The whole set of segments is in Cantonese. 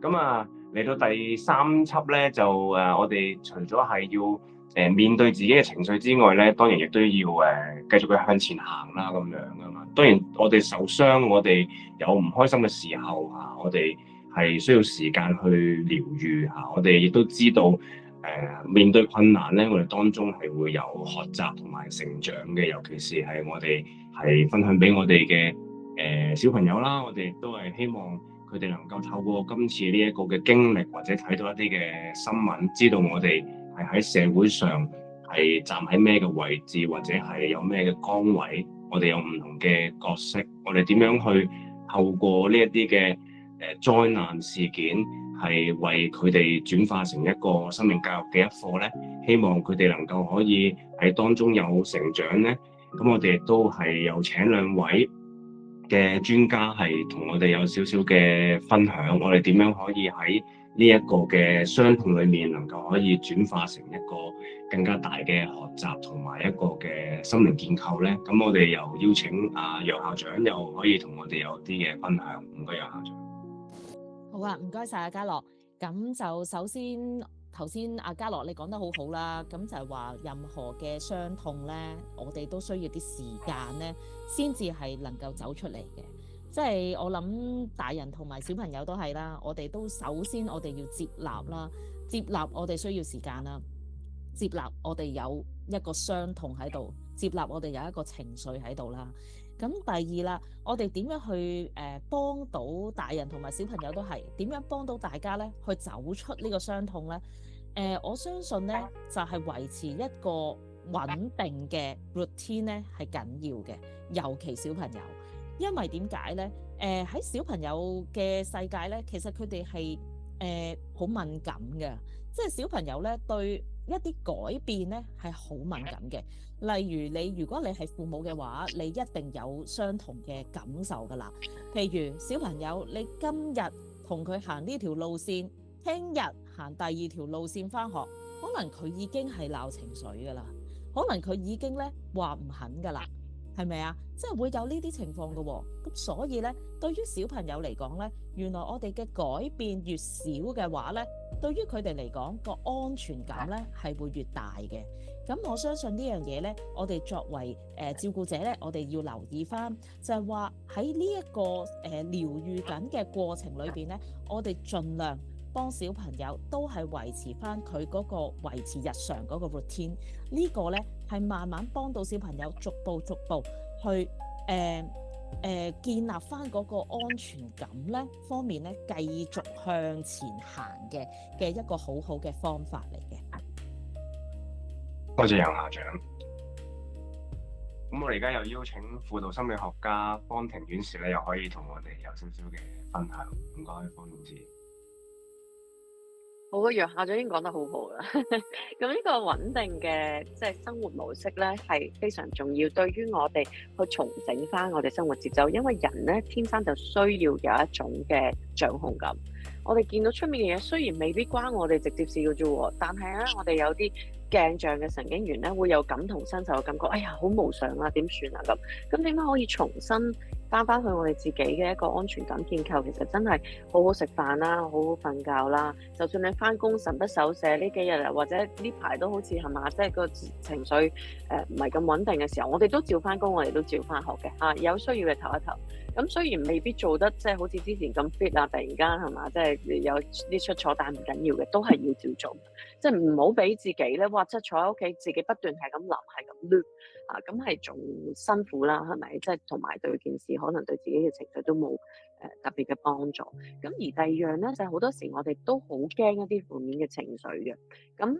咁啊，嚟到第三輯咧，就我哋除咗係要面對自己嘅情緒之外咧，當然亦都要繼續去向前行啦，咁樣噶嘛。當然我哋受傷，我哋有唔開心嘅時候嚇，我哋係需要時間去療愈嚇。我哋亦都知道面對困難咧，我哋當中係會有學習同埋成長嘅，尤其是係我哋係分享俾我哋嘅小朋友啦，我哋亦都係希望佢哋能夠透過今次呢一個嘅經歷，或者睇到一啲嘅新聞，知道我哋係喺社會上係站喺咩嘅位置，或者係有咩嘅崗位，我哋有唔同嘅角色，我哋點樣去透過呢一啲嘅災難事件，係為佢哋轉化成一個生命教育嘅一課咧。希望佢哋能夠可以喺當中有成長咧。咁我哋亦都係有請兩位嘅專家係同我哋有少少嘅分享，我哋點樣可以喺呢一個嘅傷痛裏面，能夠可以轉化成一個更加大嘅學習同埋一個嘅心靈建構咧。咁我哋又邀請楊校長，又可以同我哋有啲嘅分享。唔該，楊校長。好啊，唔該晒阿嘉樂。咁就首先頭先阿嘉樂你講得好好啦，咁就係話任何嘅傷痛咧，我哋都需要啲時間咧，先至係能夠走出嚟嘅。即係我諗大人同埋小朋友都係啦，我哋都首先我哋要接納啦，接納我哋需要時間啦，接納我哋有一個傷痛喺度，接納我哋有一個情緒喺度啦。咁第二啦，我哋點樣去幫到大人同埋小朋友都係點樣幫到大家咧，去走出呢個傷痛咧？我相信咧就係維持一個穩定嘅 routine 咧係緊要嘅，尤其小朋友，因為點解咧？喺小朋友嘅世界咧，其實佢哋係好敏感嘅，即係小朋友咧對一啲改變咧係好敏感嘅。例如如果你係父母嘅話，你一定有相同嘅感受㗎啦。譬如小朋友，你今日同佢行呢條路線，聽日行第二條路線返學，可能佢已經係鬧情緒㗎啦，可能佢已經咧話唔肯㗎啦，係咪啊？即係會有呢啲情況㗎喎。咁所以咧，對於小朋友嚟講咧，原來我哋嘅改變越少嘅話咧，對於佢哋嚟講個安全感咧係會越大嘅。咁我相信呢樣嘢咧，我哋作為照顧者咧，我哋要留意翻，就係話喺呢一個療愈緊嘅過程裏邊咧，我哋盡量幫小朋友都係維持翻佢嗰個維持日常嗰個 routine，呢個咧係慢慢幫到小朋友逐步去建立翻嗰個安全感咧方面咧，繼續向前行嘅一個好好嘅方法嚟嘅。多謝楊校長。咁我哋而家又邀請輔導心理學家方婷院士咧，又可以同我哋有少少嘅分享。唔該，方院士。好啊，楊校長已經講得好好啦。咁呢個穩定嘅即係生活模式咧，係非常重要，對於我哋去重整翻我哋生活節奏。因為人咧天生就需要有一種嘅掌控感。我哋見到出面嘅嘢，雖然未必關我哋直接事嘅啫喎，但係咧我哋有啲鏡像嘅神經元咧，會有感同身受嘅感覺。哎呀，好無常啊，點算啊咁？咁點樣可以重新翻去我哋自己嘅一個安全感建構？其實真係好好食飯啦，好好瞓覺啦。就算你翻工神不守舍呢幾日啊，或者呢排都好似係嘛，即係個情緒唔係咁穩定嘅時候，我哋都照翻工，我哋都照翻學嘅嚇。有需要嘅唞一唞。咁雖然未必做得即係好似之前咁 fit 啊，突然間係嘛，即係有啲出錯，但係唔緊要嘅，都係要照做。即係唔好俾自己咧，哇！即係坐喺屋企，自己不斷係咁諗，係咁攣啊，咁係仲辛苦啦，係咪？即係同埋對件事，可能對自己嘅情緒都冇特別嘅幫助。咁而第二樣咧，就係好多時我哋都好驚一啲負面嘅情緒嘅。咁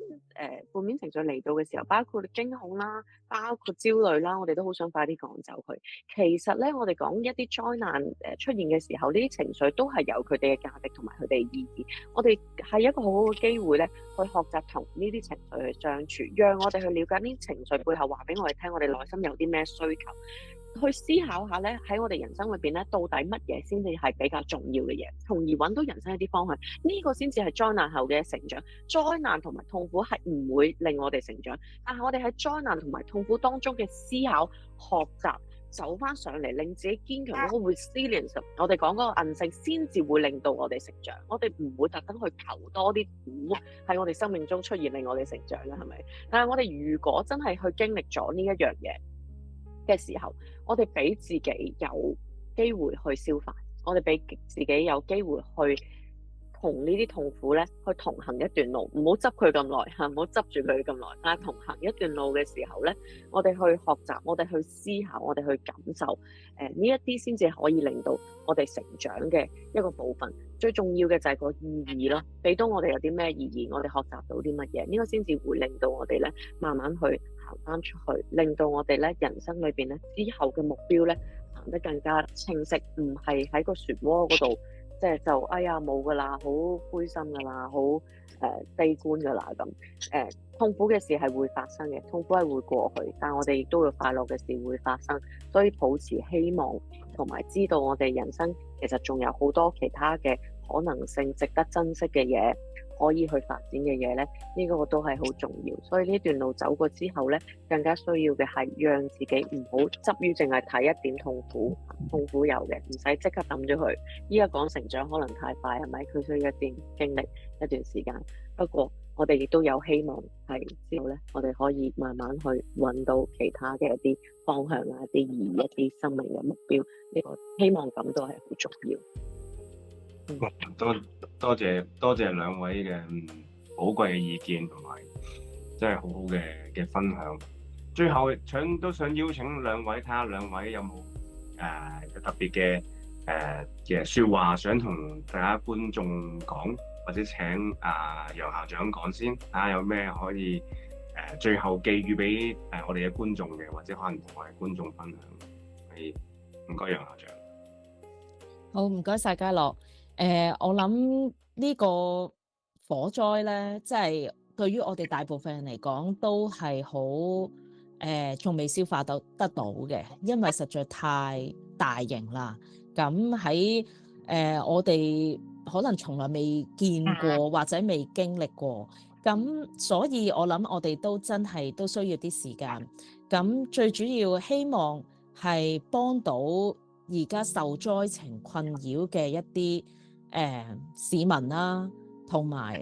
負面情緒嚟到嘅時候，包括驚恐啦，包括焦慮啦，我哋都好想快啲趕走佢。其實咧，我哋講一啲災難出現嘅時候，呢啲情緒都係有佢哋嘅價值同埋佢哋嘅意義。我哋係一個好好嘅機會咧，去學習同呢啲情緒去相處，讓我哋去了解呢啲情緒背後話俾我哋聽，我哋內心有啲咩需求，去思考下咧喺我哋人生裏邊咧，到底乜嘢先至係比較重要嘅嘢，從而揾到人生一啲方向。呢個先至係災難後嘅成長。災難同埋痛苦係唔會令我哋成長，但係我哋喺災難同埋痛苦當中嘅思考、學習，走翻上嚟，令自己堅強嗰個 resilience，我哋講嗰個韌性，先至會令到我哋成長。我哋唔會特登去求多啲苦喺我哋生命中出現，令我哋成長啦，係咪？但係我哋如果真係去經歷咗呢一樣嘢嘅時候，我哋俾自己有機會去消化，我哋俾自己有機會去同呢啲痛苦咧，去同行一段路，唔好執佢咁耐嚇，唔好執住佢咁耐。但係同行一段路嘅時候咧，我哋去學習，我哋去思考，我哋去感受，呢一啲先至可以令到我哋成長嘅一個部分。最重要嘅就係個意義咯，俾到我哋有啲咩意義，我哋學習到啲乜嘢，呢個先至會令到我哋咧慢慢去行翻出去，令到我哋咧人生裏邊咧之後嘅目標咧行得更加清晰，唔係喺個漩渦嗰度。即係就哎呀冇㗎啦，好灰心㗎啦，好悲觀㗎啦咁。痛苦嘅事係會發生嘅，痛苦係會過去，但我哋亦都會快樂嘅事會發生，所以保持希望同埋知道我哋人生其實仲有好多其他嘅可能性，值得珍惜嘅嘢可以去發展嘅嘢咧，呢個都係好重要。所以呢段路走過之後咧，更加需要嘅係讓自己唔好執於淨係睇一點痛苦，痛苦有嘅，唔使即刻抌咗佢。依家講成長可能太快，係咪？佢需要一段經歷一段時間。不過我哋亦都有希望係之後咧，我哋可以慢慢去揾到其他嘅一啲方向啊，一啲意義，一啲生命嘅目標。呢個希望感都係好重要。多謝兩位嘅寶貴嘅意見同埋真係好好嘅分享。最後都想邀請兩位，睇下兩位有冇特別嘅説話想同大家觀眾講，或者請楊校長講先，睇下有咩可以最後寄語俾我哋嘅觀眾嘅，或者可能同我哋觀眾分享。係，唔該楊校長。好，唔該晒嘉樂。我諗呢個火災咧，即係對於我哋大部分人嚟講都係好仲未消化得到嘅，因為實在太大型啦。咁喺我哋可能從來未見過或者未經歷過，咁所以我諗我哋都真係都需要啲時間。咁最主要希望係幫到而家受災情困擾嘅一啲市民啦，同埋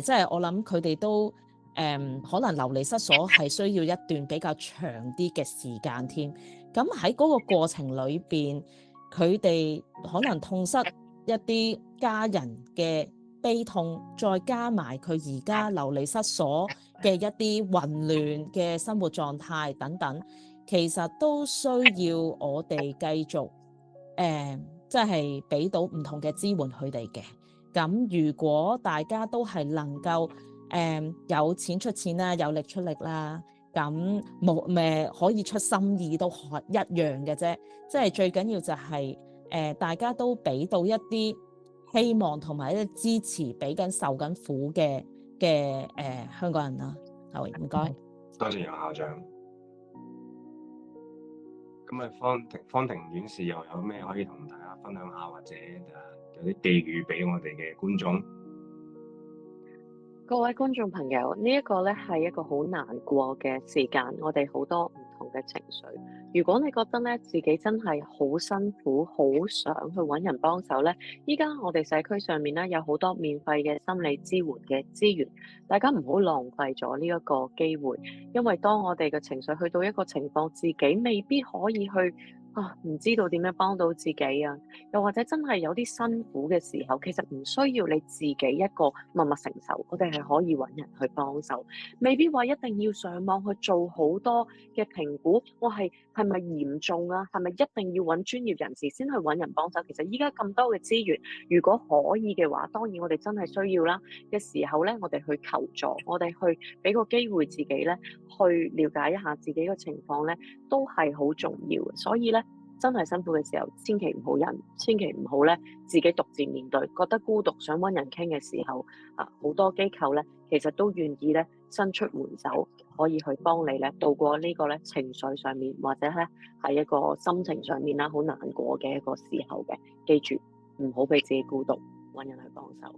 即係我諗佢哋都可能流離失所係需要一段比較長啲嘅時間添。咁喺嗰個過程裏邊，佢哋可能痛失一啲家人嘅悲痛，再加埋佢而家流離失所嘅一啲混亂嘅生活狀態等等，其實都需要我哋繼續即係俾到唔同嘅支援佢哋嘅。咁如果大家都係能夠有錢出錢啦，有力出力啦，咁可以出心意都一樣嘅啫。即係最緊要就係大家都俾到一啲希望同埋一啲支持，俾緊受緊苦嘅香港人啦。好，唔該。多謝楊校長。咁啊，方庭院士又有咩可以同大家分享下，或者有啲寄語俾我哋嘅觀眾？各位觀眾朋友，呢一個咧係一個好難過嘅時間，我哋好多唔同嘅情緒。如果你覺得咧自己真係好辛苦，好想去揾人幫手咧，依家我哋社區上面咧有好多免費嘅心理支援嘅資源，大家唔好浪費咗呢一個機會，因為當我哋嘅情緒去到一個情況，自己未必可以去唔知道點樣幫到自己啊，又或者真係有啲辛苦嘅時候，其實唔需要你自己一個默默承受，我哋係可以揾人去幫手，未必話一定要上網去做好多嘅評估，我係咪嚴重啊？係咪一定要揾專業人士先去揾人幫手？其實依家咁多嘅資源，如果可以嘅話，當然我哋真係需要啦嘅時候咧，我哋去求助，我哋去俾個機會自己咧，去了解一下自己嘅情況咧，都係好重要嘅。所以咧，真係辛苦嘅時候，千祈唔好忍，千祈唔好咧自己獨自面對，覺得孤獨想揾人傾嘅時候，好多機構咧其實都願意咧伸出援手，可以去幫你咧度過呢個咧情緒上面或者咧係一個心情上面啦好難過嘅一個時候嘅。記住唔好俾自己孤獨，揾人去幫手。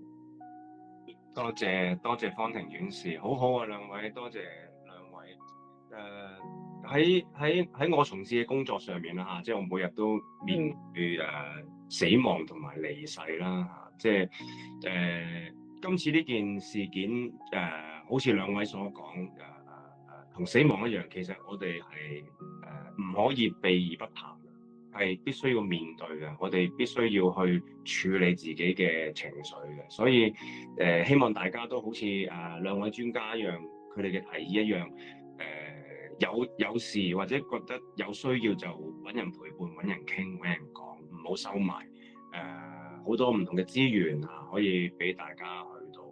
多謝方庭院士，好好啊兩位，多謝兩位。喺我從事嘅工作上面啦嚇，即係我每日都面對死亡同埋離世啦嚇，即係今次呢件事件好似兩位所講同死亡一樣，其實我哋係唔可以避而不談嘅，係必須要面對嘅，我哋必須要去處理自己嘅情緒嘅，所以希望大家都好似兩位專家一樣，佢哋嘅提議一樣，有事或者覺得有需要就揾人陪伴、揾人傾、揾人講，唔好收埋。好多唔同嘅資源可以俾大家去到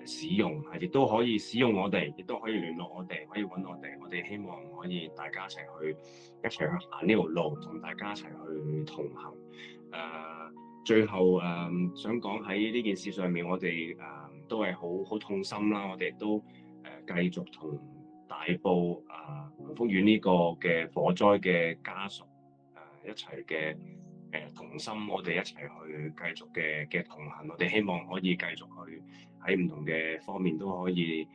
使用，亦都可以使用我哋，亦都可以聯絡我哋，可以揾我哋。我哋希望可以大家一齊去行呢條路，同大家一齊去同行。最後想講喺呢件事上面，我哋都係好痛心啦。我哋都繼續同大埔鴻福苑呢個嘅火災嘅家屬一齊嘅同心，我哋一齊去繼續嘅同行。我哋希望可以繼續去喺唔同嘅方面都可以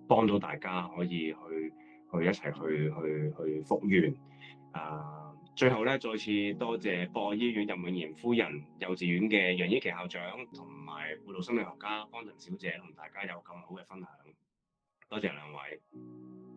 幫到大家，可以去一齊去復原。最後咧，再次多謝博愛醫院任永賢夫人、幼稚園嘅楊依琪校長同埋輔導心理學家方騰小姐同大家有咁好嘅分享，多謝兩位。